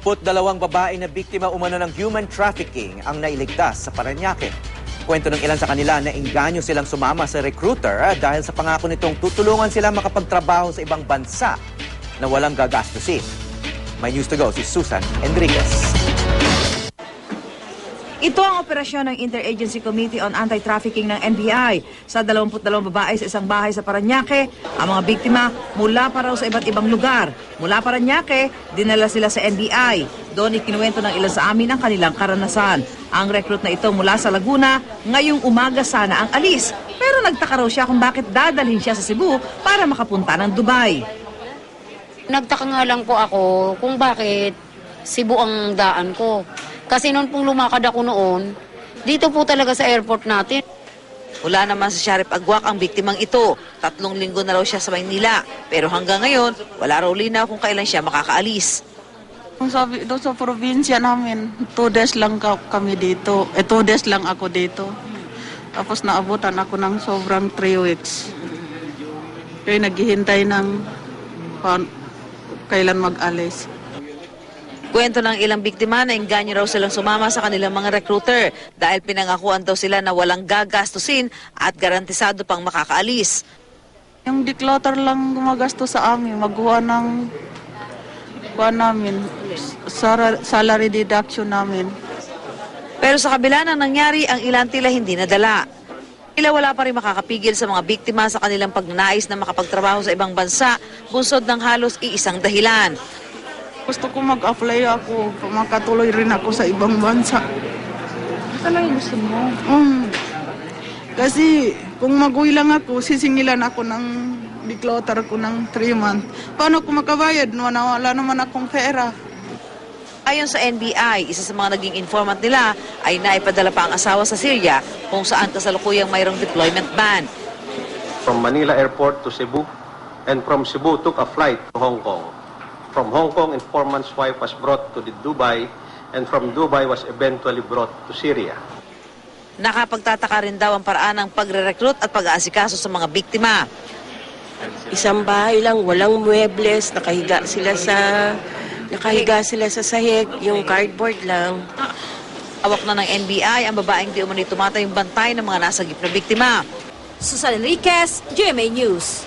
22 babae na biktima umano ng human trafficking ang nailigtas sa Parañaque. Kwento ng ilan sa kanila na engganyo silang sumama sa recruiter dahil sa pangako nitong tutulungan sila makapagtrabaho sa ibang bansa na walang gagastusin. May news to go si Susan Enriquez. Ito ang operasyon ng Interagency Committee on Anti-Trafficking ng NBI. Sa 22 babae sa isang bahay sa Parañaque, ang mga biktima mula pa raw sa iba't ibang lugar. Mula Parañaque, dinala sila sa NBI. Doon ikinuwento ng ilan sa amin ang kanilang karanasan. Ang recruit na ito mula sa Laguna, ngayong umaga sana ang alis. Pero nagtaka raw siya kung bakit dadalhin siya sa Cebu para makapunta ng Dubai. Nagtaka nga lang po ako kung bakit Cebu ang daan ko. Kasi noon pong lumakad ako noon, dito po talaga sa airport natin. Wala naman sa Sheriff Agwak ang biktimang ito. 3 linggo na raw siya sa Maynila. Pero hanggang ngayon, wala raw linaw kung kailan siya makakaalis. Kung sabi doon sa probinsya namin, 2 days lang kami dito. 2 days lang ako dito. Tapos naabutan ako ng sobrang 3 weeks. Kaya naghihintay ng kailan mag-alis. Kwento ng ilang biktima na engganyo raw silang sumama sa kanilang mga recruiter dahil pinangakuan daw sila na walang gagastusin at garantisado pang makakaalis. Yung declutter lang gumagastos sa amin, magawa ng namin, salary deduction namin. Pero sa kabila ng nangyari, ang ilan tila hindi nadala. Tila wala pa rin makakapigil sa mga biktima sa kanilang pagnanais na makapagtrabaho sa ibang bansa, bunsod ng halos iisang dahilan. Gusto ko mag-apply ako, makatuloy rin ako sa ibang bansa. Ano yung gusto mo? Kasi kung mag-uwi lang ako, sisingilan ako ng declutter ko ng 3 months. Paano ko makabayad? Wala naman akong pera. Ayon sa NBI, isa sa mga naging informant nila ay naipadala pa ang asawa sa Syria kung saan kasalukuyang mayroong deployment ban. From Manila Airport to Cebu, and from Cebu took a flight to Hong Kong. From Hong Kong, informant's wife was brought to Dubai, and from Dubai was eventually brought to Syria. Nakapagtataka rin daw ang paraan ng pagre-recruit at pag-aasikaso sa mga biktima. Isang bahay lang, walang muebles, nakahiga sila sa sahig, yung cardboard lang. Awak na ng NBI ang babaeng di umano'y tumatayong bantay ng mga nasagip na biktima. Susan Enriquez, GMA News.